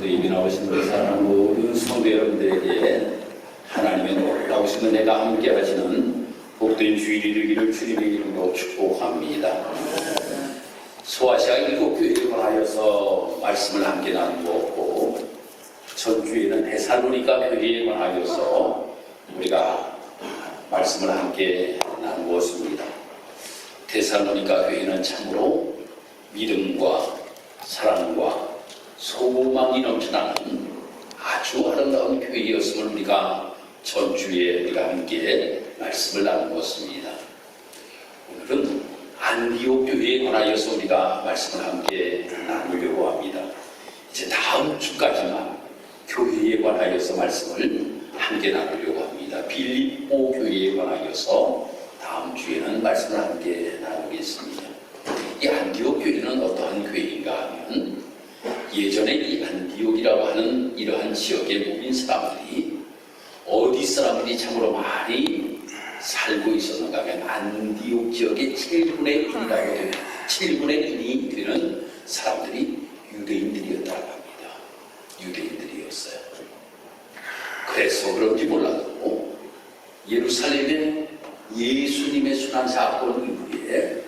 오늘도 예배 나오신 우리 사랑하는 모든 성도 여러분들에게 하나님의 놀라우신 은혜가 함께 하시는 복된 주일이 되기를 주님의 이름으로 축복합니다. 소아시아 일곱 교회에 관하여서 말씀을 함께 나누었고, 전주에는 데살로니가 교회에 관하여서 우리가 말씀을 함께 나누었습니다. 데살로니가 교회는 참으로 믿음과 사랑과 소망이 넘쳐나는 아주 아름다운 교회였음을 우리가 전주에 우리가 함께 말씀을 나누었습니다. 오늘은 안디옥 교회에 관하여서 우리가 말씀을 함께 나누려고 합니다. 이제 다음 주까지만 교회에 관하여서 말씀을 함께 나누려고 합니다. 빌립보 교회에 관하여서 다음 주에는 말씀을 함께 나누겠습니다. 이 안디옥 교회는 어떠한 교회인가 하면, 예전에 이 안디옥이라고 하는 이러한 지역에 모인 사람들이, 어디 사람들이 참으로 많이 살고 있었는가 하면 안디옥 지역의 7분의 1이 되는 사람들이 유대인들이었다고 합니다. 유대인들이었어요. 그래서 그런지 몰라도 예루살렘에 예수님의 순환 사건 이후에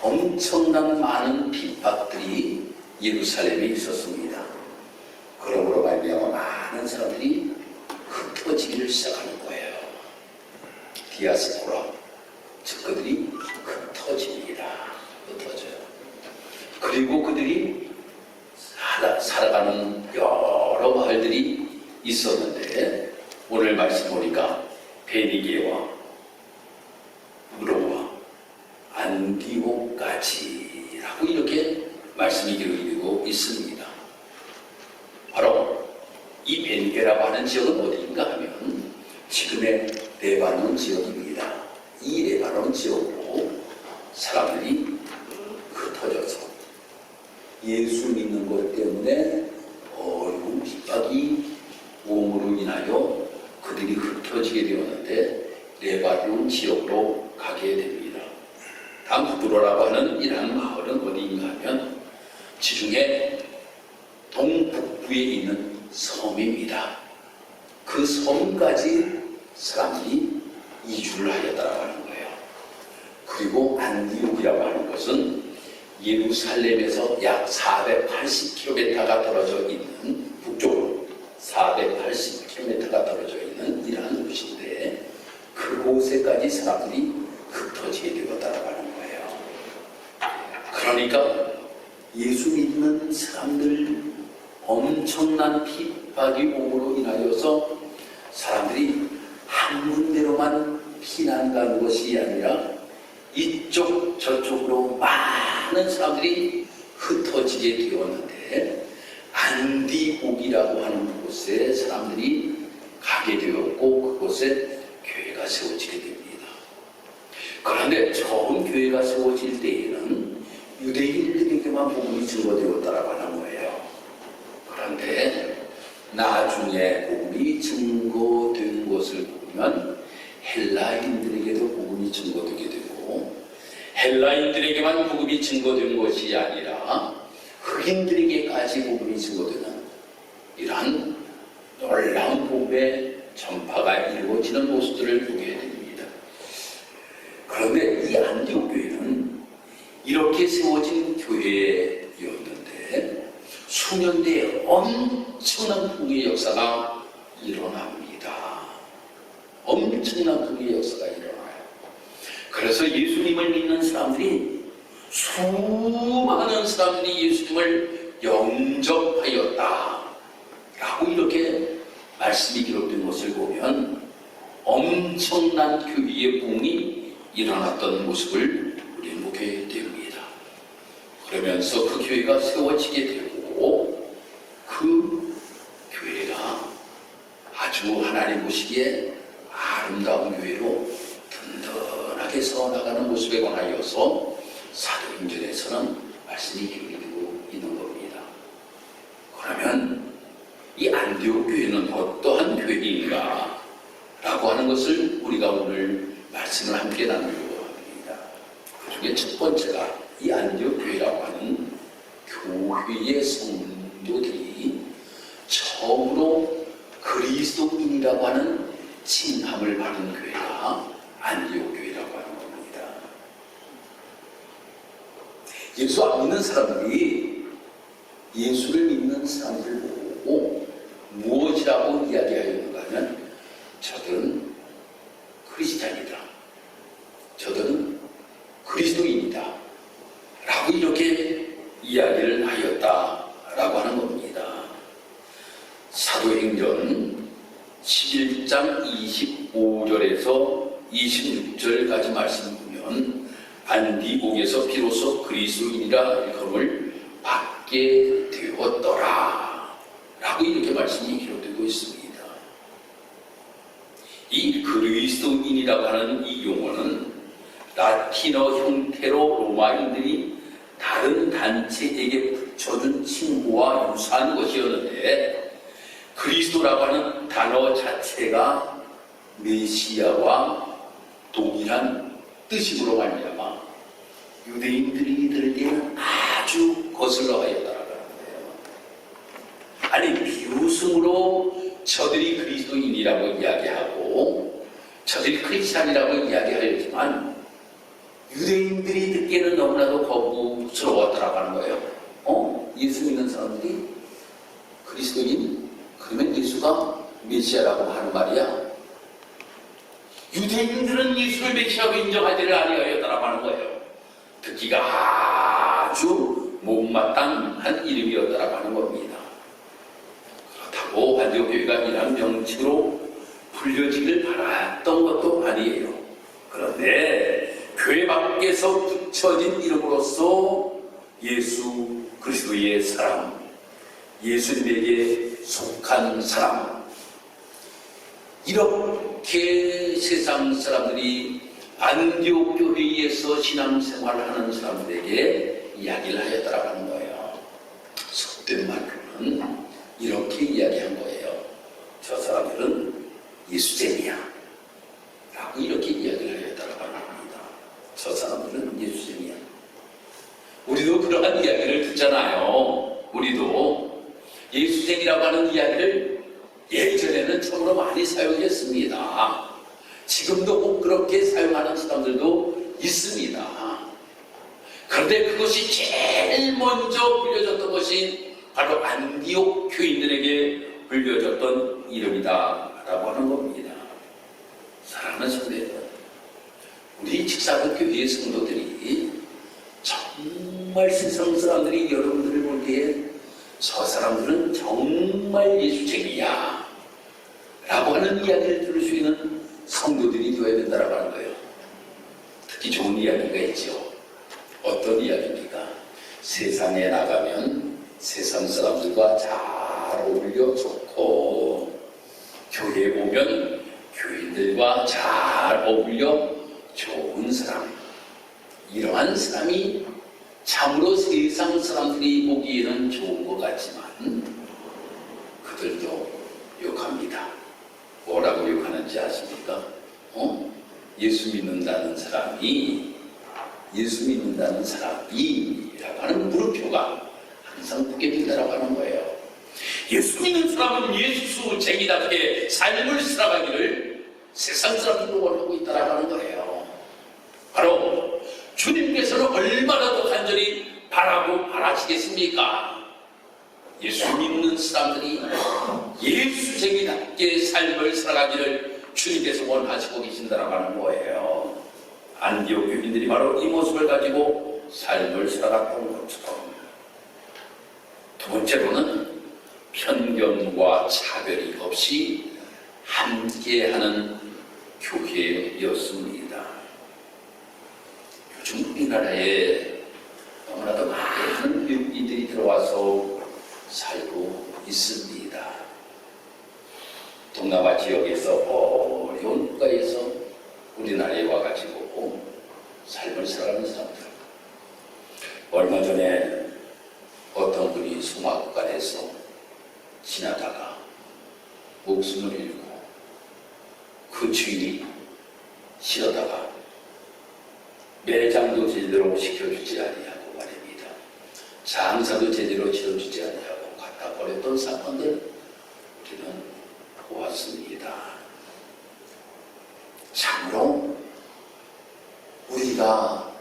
엄청난 많은 핍박들이 예루살렘에 있었습니다. 그러므로 말미암아 많은 사람들이 흩어지기를 시작하는 거예요. 디아스포라, 즉 그들이 흩어집니다. 흩어져요. 그리고 그들이 살아가는 여러 마을들이 있었는데, 오늘 말씀 보니까 베니게와 무로와 안디옥까지라고 이렇게 말씀이 기록되고 있습니다. 바로 이 베니게라고 하는 지역은 어디인가 하면 지금의 레바논 지역입니다. 이 레바논 지역으로 사람들이 흩어져서 예수 믿는 것 때문에 어려운 핍박이 오므로 인하여 그들이 흩어지게 되었는데, 레바논 지역으로 가게 됩니다. 다음 부드로라고 하는 이러한 마을은 어디인가 하면 지중해 동북부에 있는 섬입니다. 그 섬까지 사람들이 이주를 하였다고 하는 거예요. 그리고 안디옥이라고 하는 것은 예루살렘에서 약 480km가 떨어져 있는, 북쪽으로 480km가 떨어져 있는 이러한 곳인데, 그곳에까지 사람들이 흩어지게 되었다고 하는 거예요. 그러니까 예수 믿는 사람들 엄청난 핍박이 오므로 인하여서 사람들이 한 군데로만 피난 가는 것이 아니라 이쪽 저쪽으로 많은 사람들이 흩어지게 되었는데, 안디옥이라고 하는 곳에 사람들이 가게 되었고, 그곳에 교회가 세워지게 됩니다. 그런데 처음 교회가 세워질 때에는 유대인들에게만 복음이 증거되었다라고 하는 거예요. 그런데 나중에 복음이 증거된 것을 보면 헬라인들에게도 복음이 증거되게 되고, 헬라인들에게만 복음이 증거된 것이 아니라 흑인들에게까지 복음이 증거되는 이러한 놀라운 복음의 전파가 이루어지는 모습들을 보게 됩니다. 그런데 이 안디옥 교회는 이렇게 세워진 교회였는데, 수년 뒤에 엄청난 풍의 역사가 일어납니다. 엄청난 풍의 역사가 일어나요. 그래서 예수님을 믿는 사람들이, 수많은 사람들이 예수님을 영접하였다 라고 이렇게 말씀이 기록된 것을 보면 엄청난 교회의 부흥이 일어났던 모습을 우리는 보게 됩니다. 그러면서 그 교회가 세워지게 되고, 그 교회가 아주 하나님 보시기에 아름다운 교회로 든든하게 서나가는 모습에 관하여서 사도행전에서는 말씀이 기록되고 있는 겁니다. 그러면 이 안디옥 교회는 어떠한 교회인가 라고 하는 것을 우리가 오늘 말씀을 함께 나누려고 합니다. 그 중에 첫 번째가 이 안디옥 교회라고 하는 교회의 성도들이 그리스도인이라고 하는 칭함을 받은 교회가 안디옥 교회라고 하는 겁니다. 예수 안 믿는 사람들이 예수를 믿는 사람들 보고 무엇이라고 이야기하였는가 하면 저들은 크리스찬이다, 저들은 그리스도인이다 라고 이렇게 이야기를 하였다라고 하는 겁니다. 사도행전 11장 25절에서 26절까지 말씀 보면 안디옥에서 비로소 그리스도인이라 일컬음을 받게 되었더라 라고 이렇게 말씀이 기록되고 있습니다. 이 그리스도인이라고 하는 이 용어는 라틴어 형태로 로마인들이 다른 단체에게 붙여준 칭호와 유사한 것이었는데, 그리스도라고 하는 단어 자체가 메시아와 동일한 뜻임으로 말미암아 유대인들이 들을 때는 아주 거슬러 하였다라고 하는 거예요. 아니, 비웃음으로 저들이 그리스도인이라고 이야기하고 저들이 크리스찬이라고 이야기하였지만 유대인들이 듣기에는 너무나도 거부스러웠다라고 하는 거예요. 예수 믿는 사람들이 그리스도인? 그러면 예수가 메시아라고 하는 말이야. 유대인들은 예수를 메시아로 인정하지를 아니하였다라고 하는 거예요. 듣기가 아주 못마땅한 이름이었다라고 하는 겁니다. 그렇다고 안디옥 교회가 이러한 명칭으로 불려지길 바랐던 것도 아니에요. 그런데 교회 밖에서 붙여진 이름으로써 예수 그리스도의 사람, 예수님에게 속한 사람, 이렇게 세상 사람들이 안디옥 교회에서 신앙생활을 하는 사람들에게 이야기를 하였다라고 하는 거예요. 속된 말로는 이렇게 이야기한 거예요. 저 사람들은 예수쟁이야 라고 이렇게 이야기를 하였다라고 하는 겁니다. 저 사람들은 예수쟁이야. 우리도 그러한 이야기를 듣잖아요. 우리도 예수쟁이라고 하는 이야기를 예전에는 처음으로 많이 사용했습니다. 지금도 꼭 그렇게 사용하는 사람들도 있습니다. 그런데 그것이 제일 먼저 불려졌던 것이 바로 안디옥 교인들에게 불려졌던 이름이다라고 하는 겁니다. 사랑하는 성도들, 우리 직사도 교회의 성도들이 정말 세상 사람들이 여러분들을 볼 때에 저 사람들은 정말 예수쟁이야 라고 하는 이야기를 들을 수 있는 성도들이 되어야 된다고 하는 거예요. 특히 좋은 이야기가 있죠. 어떤 이야기입니까? 세상에 나가면 세상 사람들과 잘 어울려 좋고, 교회에 오면 교인들과 잘 어울려 좋은 사람, 이러한 사람이 참으로 세상 사람들이 보기에는 좋은 것 같지만 그들도 욕합니다. 뭐라고 욕하는지 아십니까? 예수 믿는다는 사람이 라고 하는 물음표가 항상 붙게 된다라고 하는 거예요. 예수 믿는 사람은 예수쟁이답게 삶을 살아가기를 세상 사람들도 원하고 있다라고 하는 거예요. 바로 주님께서는 얼마나 더 간절히 바라시겠습니까? 예수 믿는 사람들이 예수쟁이답게 삶을 살아가기를 주님께서 원하시고 계신다라고 하는 거예요. 안디옥 교인들이 바로 이 모습을 가지고 삶을 살아갔던 것처럼, 두 번째로는 편견과 차별이 없이 함께하는 교회였습니다. 요즘 우리나라에 너무나도 많은 외국인들이 들어와서 살고 있습니다. 동남아 지역에서 어려운 국가에서 우리나라에 와가지고 삶을 살아가는 사람들. 얼마 전에 어떤 분이 소마국간에서 지나다가 목숨을 잃고 그 주인이 쉬어다가 매장도 제대로 시켜주지 아니하고 말입니다. 장사도 제대로 지어주지 아니하고 갖다 버렸던 사건들 우리는 보았습니다. 참으로 우리가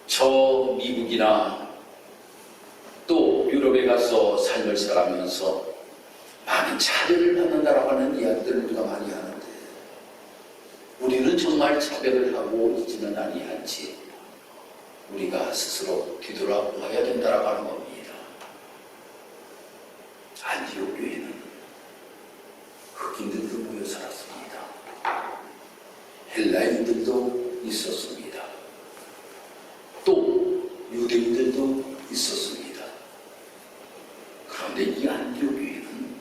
저 미국이나 또 유럽에 가서 삶을 살아가면서 많은 차별을 받는다라고 하는 이야기들을 우리가 많이 하는데, 우리는 정말 차별을 하고 있지는 아니한지 우리가 스스로 뒤돌아보아야 된다라고 하는 겁니다. 안디옥 교회는 흑인들도 모여 살았습니다. 헬라인들도 있었습니다. 또 유대인들도 있었습니다. 그런데 이 안디옥 교회는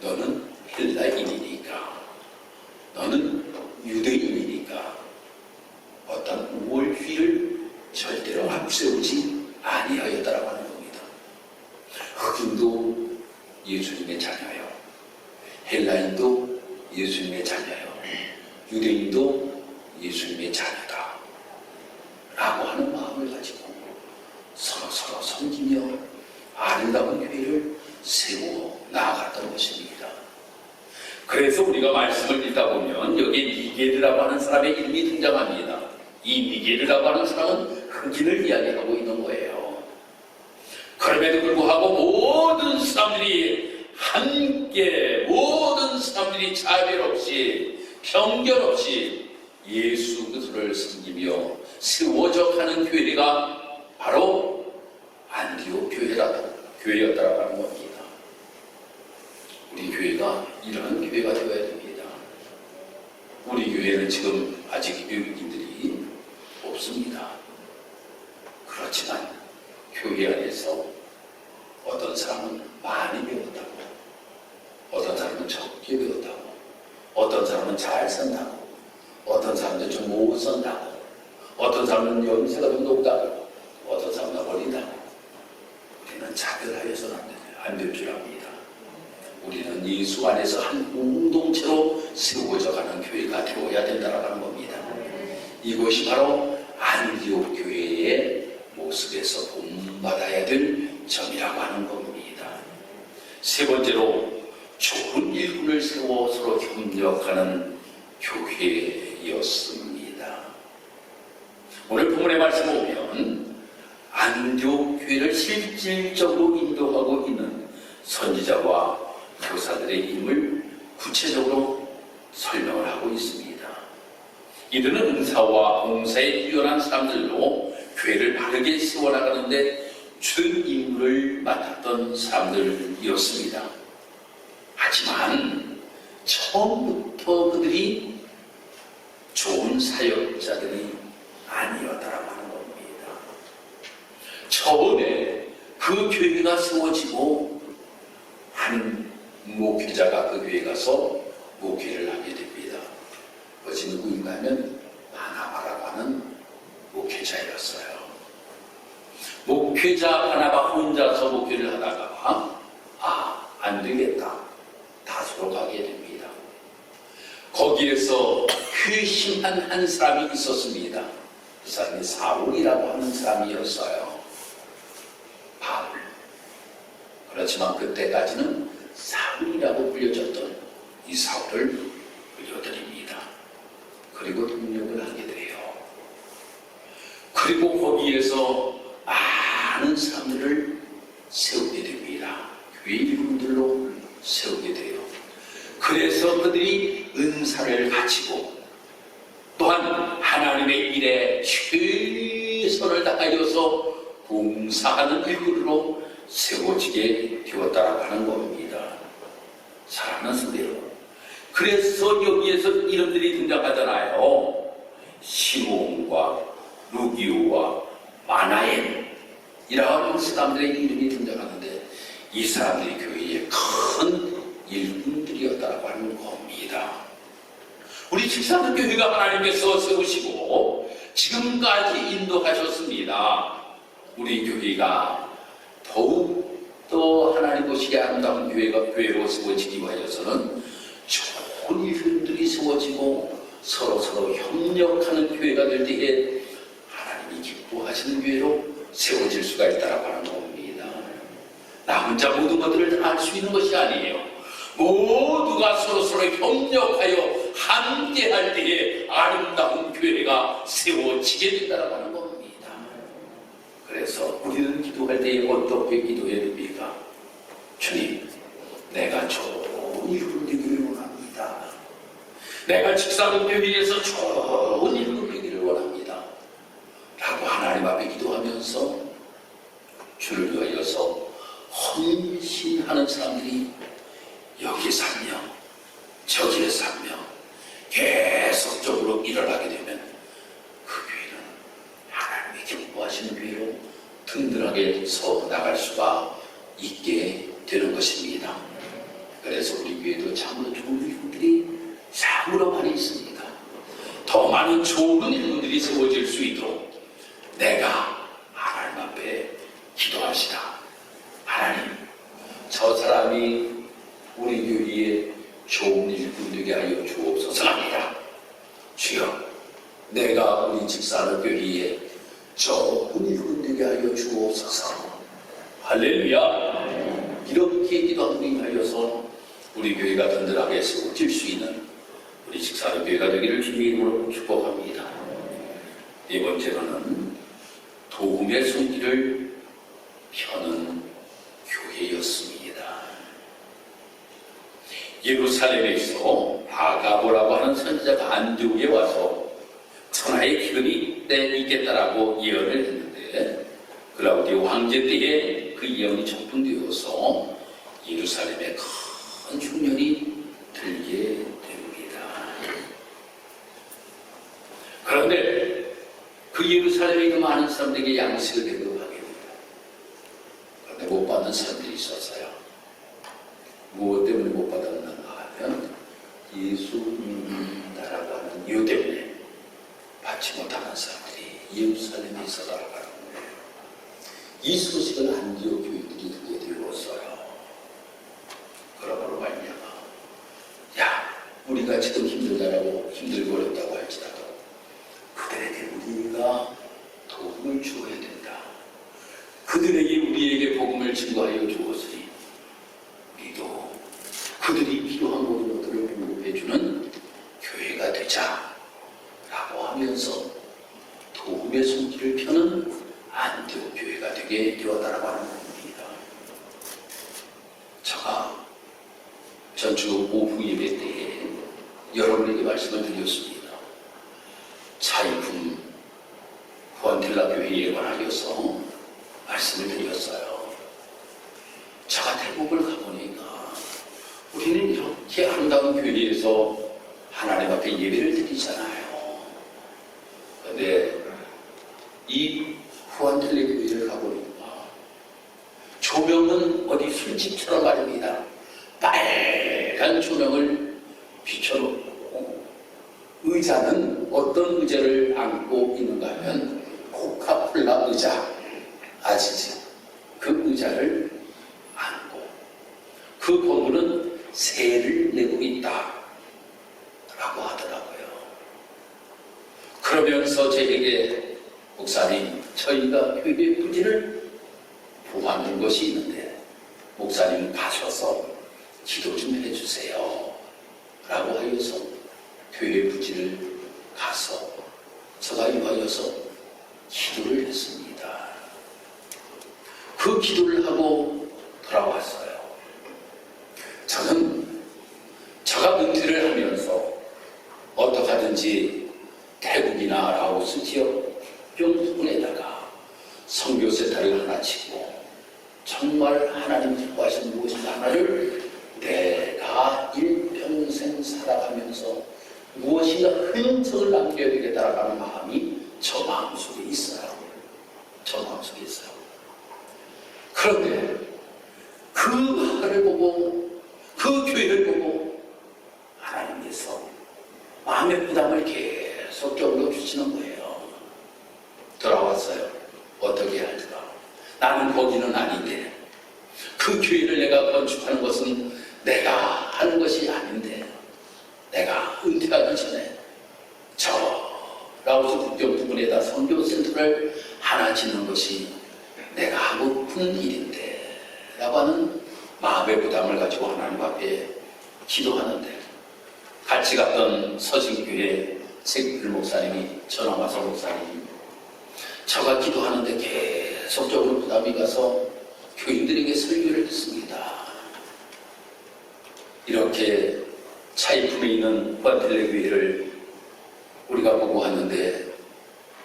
너는 헬라인이니까, 너는 유대인이니까 어떤 우월주의를 절대로 앞세우지 아니하였다라고 하는 겁니다. 흑인도 예수님의 자녀요, 헬라인도 예수님의 자녀요, 유대인도 예수님의 자녀다 라고 하는 마음을 가지고 서로 섬기며 아름다운 교회를 세워 나아갔던 것입니다. 그래서 우리가 말씀을 읽다 보면 여기에 미게르라고 하는 사람의 이름이 등장합니다. 이 미게르라고 하는 사람은 흑인을 이야기하고 있는 거예요. 그럼에도 불구하고 모든 사람들이 함께, 모든 사람들이 차별 없이, 편견 없이 예수 그리스도를 섬기며 세워져 가는 교회가 바로 안디옥 교회였다라고 하는 겁니다. 우리 교회가 이러한 교회가 되어야 됩니다. 우리 교회는 지금 아직 교육인들이 없습니다. 그렇지만 교회 안에서 어떤 사람은 많이 배웠다고, 어떤 사람은 적게 배웠다고, 어떤 사람은 잘 산다고, 어떤 사람은 좀 못 산다고, 어떤 사람은 연세가 좀 높다고, 어떤 사람은 어리다고. 우리는 차별하여서는 안 될 줄 압니다. 우리는 예수 안에서 한 공동체로 세워져 가는 교회가 되어야 된다는 겁니다. 이것이 바로 안디옥 교회의 모습에서 본받아야 될 점이라고 하는 겁니다. 세 번째로, 좋은 일꾼을 세워 서로 협력하는 교회였습니다. 오늘 본문의 말씀 보면 안디옥 교회를 실질적으로 인도하고 있는 선지자와 교사들의 힘을 구체적으로 설명을 하고 있습니다. 이들은 은사와 봉사에 뛰어난 사람들로 교회를 바르게 세워나가는데 주된 임무를 맡았던 사람들이었습니다. 하지만 처음부터 그들이 좋은 사역자들이 아니었다라고 하는 겁니다. 처음에 그 교회가 세워지고 한 목회자가 그 교회에 가서 목회를 하게 됩니다. 그것이 누구인가 하면 바나바라고 하는 목회자였어요. 목회자 바나바 혼자서 목회를 하다가 안 되겠다, 다소로 가게 됩니다. 거기에서 회심한 한 사람이 있었습니다. 그 사람이 사울이라고 하는 사람이었어요. 바울. 그렇지만 그때까지는 사울이라고 불려졌던 이 사울을 불려드립니다. 그리고 동력을 하게 돼요. 그리고 거기에서 많은 사람들을 세우게 됩니다. 교회 일꾼들로 세우게 돼요. 그래서 그들이 은사를 가지고 또한 하나님의 일에 최선을 다하여서 봉사하는 일꾼으로 세워지게 되었다라고 하는 겁니다. 사랑하는 성도, 그래서 여기에서 이름들이 등장하잖아요. 시몬과 루기오와 마나엔 이라는 사람들의 이름이 등장하는데, 이 사람들이 교회의 큰 일꾼들이었다라고 하는 겁니다. 우리 집사는 교회가 하나님께서 세우시고 지금까지 인도하셨습니다. 우리 교회가 더욱더 하나님 보시기에 아름다운 교회로 세워지기 위하여서는 좋은 일꾼들이 세워지고 서로 협력하는 교회가 될 때에 하나님이 기뻐하시는 교회로 세워질 수가 있다라고 하는 겁니다. 나 혼자 모든 것들을 다 할 수 있는 것이 아니에요. 모두가 서로서로 협력하여 함께할 때에 아름다운 교회가 세워지게 된다고 하는 겁니다. 그래서 우리는 기도할 때에 어떻게 기도해야 됩니까? 주님, 내가 좋은 일꾼 되기를 원합니다. 내가 직사동교회에서 좋은 일꾼 되기를 원합니다. 라고 하나님 앞에 기도하면서 주를 위하여서 헌신하는 사람들이 여기 살며 저기에 살며 계속적으로 일어나게 되면 그 교회는 하나님이 기뻐하시는 교회로 든든하게 서 나갈 수가 있게 되는 것입니다. 그래서 우리 교회도 참으로 좋은 일꾼들이 참으로 많이 있습니다. 더 많은 좋은 일꾼들이 세워질 수 있도록 내가 하나님 앞에 기도합시다. 하나님, 저 사람이 우리 교회에 좋은 일꾼 되게 하여 주옵소서 합니다. 주여, 내가 우리 집사는 교회에 좋은 일꾼 되게 하여 주옵소서. 할렐루야. 이렇게 기도하는 하여서 우리 교회가 든든하게 세워질 수 있는 우리 집사는 교회가 되기를 주님의 이름으로 축복합니다. 네 번째로는 도움의 손길을 펴는 교회였습니다. 예루살렘에서 아가보라고 하는 선지자가 안디옥에 와서 천하의 기근이 때 있겠다라고 예언을 했는데 글라우디오 황제 때에 그 예언이 적중되어서 예루살렘에 큰 흉년이 들게 됩니다. 그런데 그 예루살렘에 있는 많은 사람들에게 양식을 대급하게 됩니다. 그런데 못 받는 사람들이 있었어요. 무엇 때문에 못 받았는가 하면 예수 믿는다라고 하는 이유 때문에 받지 못하는 사람들이 예루살렘에 있어라고 하는 거예요. 이 소식을 안디옥 교인들이 듣게 되었어요. 그러므로 말미암아, 야, 우리가 지금 힘들다라고 힘들고 어렵다고 할지라도 그들에게 우리가 도움을 주어야 된다. 그들에게 우리에게 복음을 증거하여 주었으니 우리도 그들이 필요한 모든 것들을 공급해주는 교회가 되자라고 하면서 도움의 손길을 펴는 안디옥 교회가 되게 되었다라고 하는 겁니다. 제가 전주 오후 예배 때에 여러분에게 말씀을 드렸습니다. 차이품 후안텔라 교회에 관하여서 말씀을 드렸어요. 제가 태국을 가보니까 우리는 이렇게 아름다운 교회에서 하나님 앞에 예배를 드리잖아요. 그런데 이 후안텔라 교회를 가보니까 조명은 어디 술집처럼 말입니다. 빨간 조명을 비춰놓고 의자는 어떤 의자를 안고 있는가 하면 코카콜라 의자 아시죠? 그 의자를 안고 그 건물은 세를 내고 있다 라고 하더라고요. 그러면서 저에게 목사님, 저희가 교회 부지를 보완한 것이 있는데 목사님 가셔서 기도 좀 해주세요 라고 하여서 교회 부지를 가서 제가 이하여서 기도를 했습니다. 그 기도를 하고 돌아왔어요. 저는 제가 은퇴를 하면서 어떻게 하든지 태국이나 라오스 지역 부분에다가 선교센터를 하나 치고 정말 하나님 기뻐하시는 무엇인가 하나를 내가 일평생 살아가면서 무엇인가 흔적을 남겨야 되겠다라는 하는 마음이 저 마음속에 있어요. 저 마음속에 있어요. 그런데 그 마을을 보고 그 교회를 보고 하나님께서 마음의 부담을 계속적으로 주시는 거예요. 돌아왔어요. 어떻게 할까? 나는 거기는 아닌데 그 교회를 내가 건축하는 것은 내가 하는 것이 아닌데 내가 은퇴하기 전에 저 라오스 국경 부근에다 선교센터를 하나 짓는 것이 내가 하고픈 일인데 라고 하는 마음의 부담을 가지고 하나님 앞에 기도하는데 같이 갔던 서신교회 색길 목사님이 전화와서 목사님, 저가 기도하는데 계속적으로 부담이 가서 교인들에게 설교를 했습니다. 이렇게 차이품에 있는 후아텔레 교회를 우리가 보고 왔는데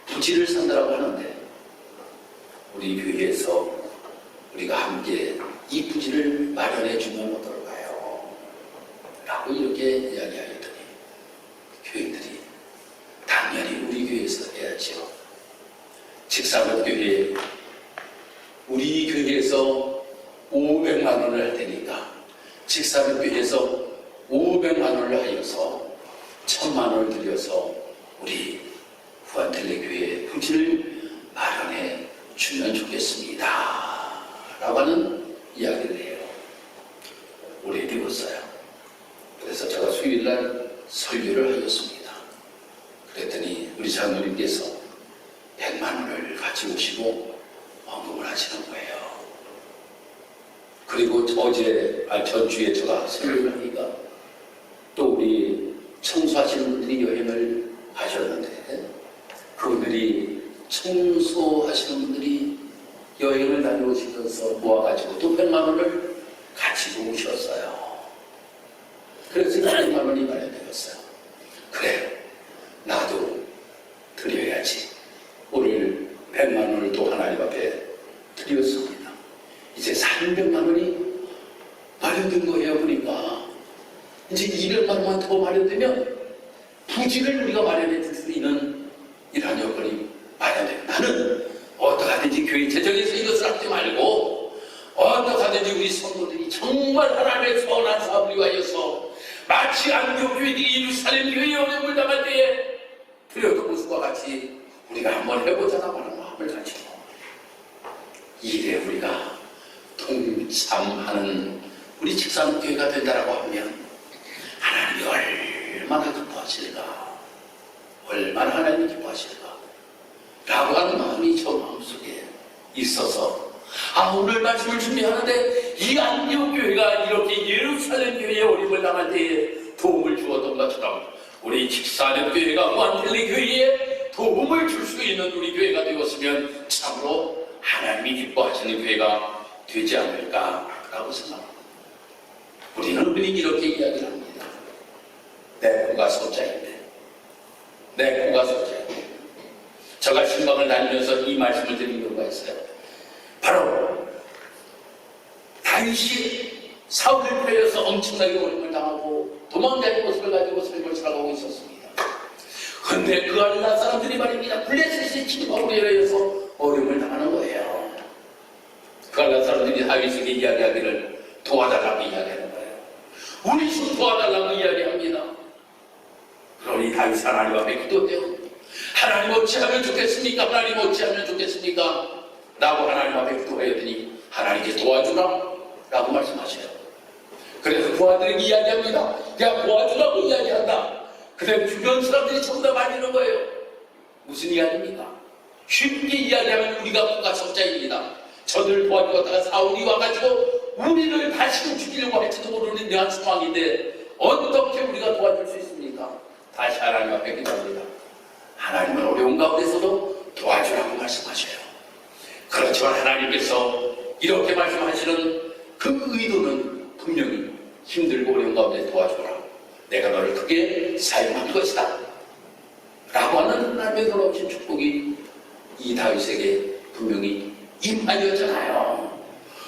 부지를 산다라고 하는데 우리 교회에서 우리가 함께 이 부지를 마련해 주면 어떨까요? 라고 이렇게 이야기하였더니 교인들이 당연히 우리 교회에서 해야죠. 직사업교회 우리 교회에서 500만 원을 할 테니까 직사업교회에서 500만 원을 하여서 1000만 원을 들여서 우리 후아텔레 교회 부지를 마련해 주면 좋겠습니다. 라고 하는 이야기를 해요. 오래되었어요. 그래서 제가 수요일날 설교를 하였습니다. 그랬더니 우리 장로님께서 100만 원을 같이 오시고 헌금을 하시는 거예요. 그리고 전주에 제가 설교를 하니까 또 우리 청소하시는 분들이 여행을 가셨는데 그분들이 청소하시는 분들이 여행을 다녀오시면서 모아가지고 또 100만 원을 가지고 오셨어요. 그래서 100만 원이 마련되었어요. 그래, 나도 드려야지. 오늘 100만 원을 또 하나님 앞에 드렸습니다. 이제 300만 원이 마련된 거예요. 그러니까 이제 200만 원만 더 마련되면 부지를 우리가 마련해 줄 수 있는 이러한 여건이 마련돼요. 나는 어떡하든지 교회 재정에서 이것을 하지 말고 어떡하든지 우리 성도들이 정말 하나님의 선한 사업을 위하여서 마치 안디옥 교회들이 예루살렘 교회의 어려움을 당할 때에 드렸던 모습과 같이 우리가 한번 해보자라고 하는 마음을 가지고 일에 우리가 동참하는 우리 직사교회가 된다라고 하면 하나님이 얼마나 기뻐하실까, 얼마나 하나님이 기뻐하실까 라고 하는 마음이 저 마음속에 있어서 오늘 말씀을 준비하는데 이 안디옥 교회가 이렇게 예루살렘 교회의 어려움을 당할 때에 도움을 주었던 것처럼 우리 직사련 교회가 후아텔레 교회에 도움을 줄 수 있는 우리 교회가 되었으면 참으로 하나님이 기뻐하시는 교회가 되지 않을까라고 생각합니다. 우리는 흔히 이렇게 이야기를 합니다. 내 코가 소자인데, 내 코가 소자인데. 제가 신방을 다니면서 이 말씀을 드린 이유가 있어요. 바로 다윗이 사울을 패여서 엄청나게 어려움을 당하고 도망자의 모습을 가지고 삶을 살아가고 있었습니다. 그런데 그 알라 사람들이 말입니다. 블레셋이 침범으로 인하여서 어려움을 당하는 거예요. 그 알라 사람들이 다윗에게 이야기하기를 도와달라고 이야기하는 거예요. 우리 좀 도와달라고 이야기합니다. 그러니 다윗이 하나님 앞에 기도해요. 하나님 어찌하면 좋겠습니까? 하나님 어찌하면 좋겠습니까? 라고 하나님 앞에 기도하였더니 하나님께 도와주라 라고 말씀하셔요. 그래서 부하들에게 이야기합니다. 그냥 도와주라고 이야기한다. 그때 주변 사람들이 전부 다 말리는 거예요. 무슨 이야기입니까? 쉽게 이야기하면 우리가 국가 적자입니다. 저들 도와주었다가 사울이 와가지고 우리를 다시금 죽이려고 할지도 모르는 이러한 상황인데 어떻게 우리가 도와줄 수 있습니까? 다시 하나님 앞에 기도합니다. 하나님은 어려운 가운데서도 도와주라고 말씀하셔요. 그렇지만 하나님께서 이렇게 말씀하시는 그 의도는 분명히 힘들고 어려운 가운데 도와줘라. 내가 너를 크게 사용할 것이다. 라고 하는 하나님의 놀라우신 축복이 이 다윗에게 분명히 임하였잖아요.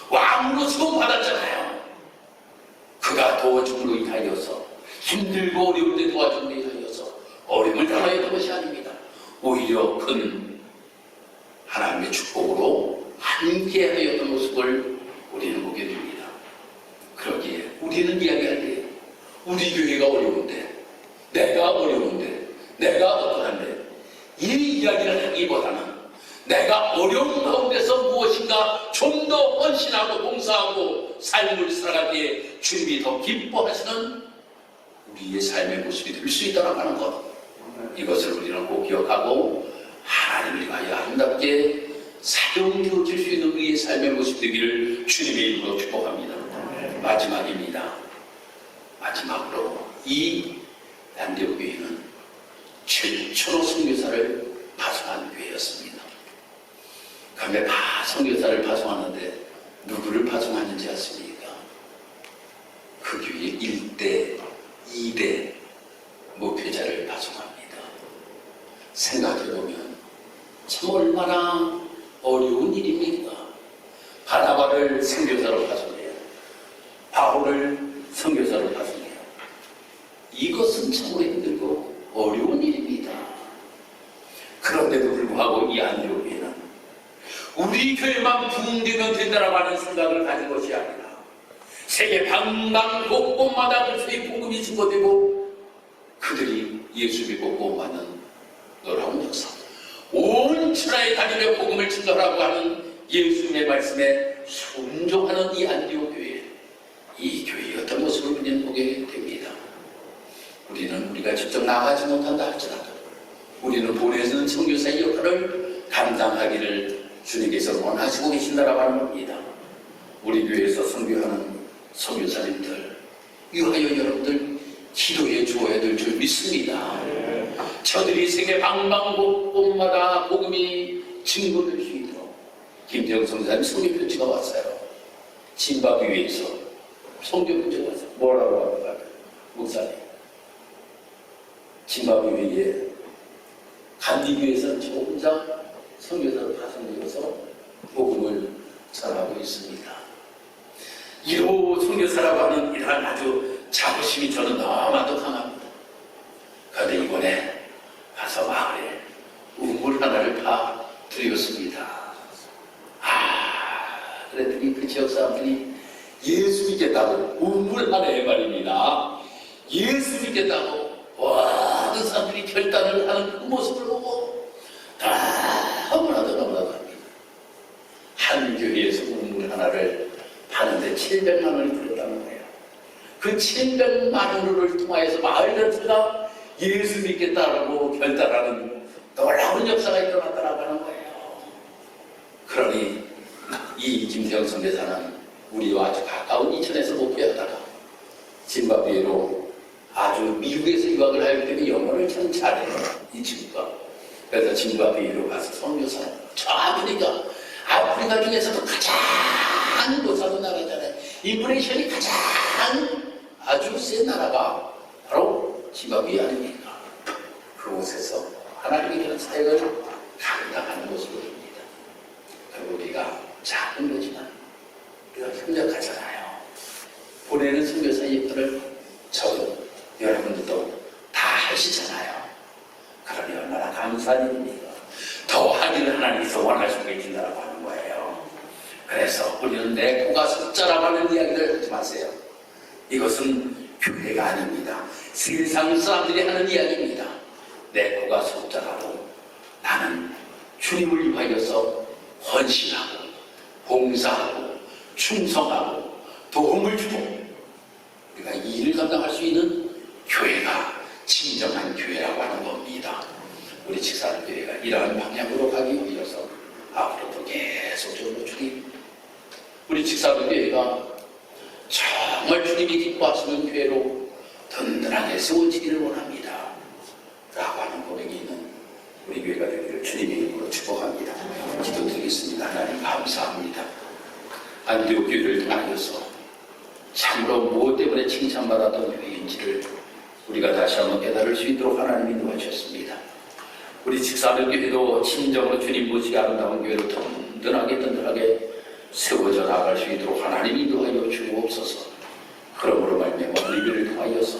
왕으로 수용받았잖아요. 그가 도와줌으로 인하여서 힘들고 어려울 때 도와줌으로 인하여서 어려움을 당하였던 것이 아닙니다. 오히려 큰 하나님의 축복으로 함께 하였던 모습을 우리는 보게 됩니다. 그러기에 우리는 이야기할 때 우리 교회가 어려운데 내가 어려운데 내가 어떠한데 이 이야기를 하기보다는 내가 어려운 가운데서 무엇인가 좀 더 헌신하고 봉사하고 삶을 살아갈 때에 주님이 더 기뻐하시는 우리의 삶의 모습이 될 수 있다고 하는 것, 이것을 우리는 꼭 기억하고 하나님을 위하여 아름답게 사용되어질 수 있는 우리의 삶의 모습 되기를 주님의 이름으로 축복합니다. 마지막입니다. 마지막으로 이 안디옥 교회는 최초로 선교사를 파송한 교회였습니다. 그런데 다 선교사를 파송하는데 누구를 파송하는지 아십니까? 그 교회 1대, 2대 목회자를 파송합니다. 생각해보면 참 얼마나 어려운 일입니까? 바나바를 선교사로 파송해요. 바울을 선교사로 파송해요. 이것은 참으로 힘들고 어려운 일입니다. 그런데도 불구하고 이 안디옥 교회는 우리 교회만 붕되면 된다라고 하는 생각을 가진 것이 아니라 세계 방방 곳곳마다 그리스도의 복음이 증거되고 그들이 예수 믿고 구원받는 놀라운 역사, 온 천하에 다니며 복음을 증거하라고 하는 예수님의 말씀에 순종하는 이 안디옥 교회, 이 교회의 어떤 모습을 우리는 보게 됩니다. 우리는 우리가 직접 나가지 못한다 할지라도 우리는 보내주는 선교사의 역할을 감당하기를 주님께서 원하시고 계신다라고 하는 겁니다. 우리 교회에서 선교하는 선교사님들, 위하여 여러분들 기도해 주어야 될 줄 믿습니다. 저들이 세계 방방곳곳마다 복음이 증거될 수 있도록 김재영 선교사님 선교편지가 왔어요. 짐바브웨에서 선교편지가 왔어요. 뭐라고 합니까? 목사님, 짐바브웨에 간디교에서 저 혼자 선교사로 파송되어서 복음을 전하고 있습니다. 1호 선교사라고 하는 이러한 아주 자부심이 저는 너무나도 강합니다. 그런데 이번에 가서 마을에 우물 하나를 파 드렸습니다. 그랬더니 그 지역 사람들이 예수 믿겠다고, 우물 하나에 말입니다. 예수 믿겠다고 모든 사람들이 결단을 하는 그 모습을 보고 너무나도 합니다. 한 교회에서 우물 하나를 파는데 700만 원이 들었다는 거예요. 그 700만 원을 통하여서 마을 전체가 예수 믿겠다라고 결단하는 놀라운 역사가 일어났다라고 하는 거예요. 그러니 이 김태형 선교사는 우리와 아주 가까운 이천에서 목회하다가 짐바브웨로 아주 미국에서 유학을 하기 때문에 영어를 참 잘해요, 이 친구가. 그래서 짐바브웨로 가서 선교사, 저 아프리카 중에서도 가장 못사는 나라잖아요. 인플레이션이 가장 아주 센 나라가 바로 짐바브웨 아닙니까? 그곳에서 하나님의 그런 사역을 감당하는 모습을 봅니다. 그리고 우리가 작은 거지만 우리가 협력하잖아요. 보내는 선교사의 역할을 저도 여러분들도 다 하시잖아요. 그러니 얼마나 감사한 일입니까? 더 하기를 하나님께서 원하시고 계신다라고 하는 거예요. 그래서 우리는 내 코가 석자라고 하는 이야기를 하지 마세요. 이것은 교회가 아닙니다. 세상 사람들이 하는 이야기입니다. 내 코가 석자라도 나는 주님을 위하여서 헌신하고 봉사하고 충성하고 도움을 주고 우리가 이 일을 감당할 수 있는 교회가 진정한 교회라고 하는 겁니다. 우리 직사교회가 이러한 방향으로 가기 위해서 앞으로도 계속적으로 주님, 우리 직사교회가 정말 주님이 기뻐하시는 교회로 든든하게 세워지기를 원합니다. 라고 하는 고백이 있는 우리 교회가 되기를 주님의 이름으로 축복합니다. 기도드리겠습니다. 하나님 감사합니다. 안디옥 교회를 통하여서 참으로 무엇 때문에 칭찬받았던 교회인지를 우리가 다시 한번 깨달을 수 있도록 하나님이 도와주셨습니다. 우리 직사교회도 진정으로 주님 모시기 아름다운 교회로 든든하게 세워져 나갈 수 있도록 하나님이 인도하여 주옵소서. 그러므로 말미암아 우리 교회를 통하여서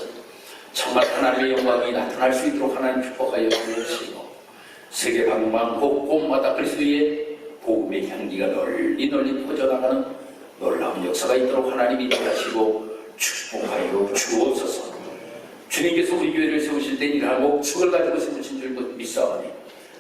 정말 하나님의 영광이 나타날 수 있도록 하나님 축복하여 주옵시고 세계 방방 곳곳마다 그리스도의 복음의 향기가 널리 퍼져나가는 놀라운 역사가 있도록 하나님이 인도하시고 축복하여 주옵소서. 주님께서 우리 교회를 세우실 때 이러한 목축을 가지고 세우신 줄 믿사오니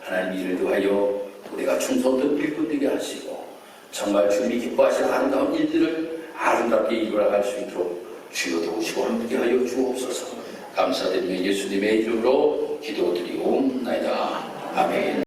하나님 이를 도하여 우리가 충성된 일꾼 되게 하시고 정말 주님이 기뻐하시는 아름다운 일들을 아름답게 이루어갈 수 있도록 주여 도우시고 함께 하여 주옵소서. 감사드리며 예수님의 이름으로 기도드리옵나이다. 아멘.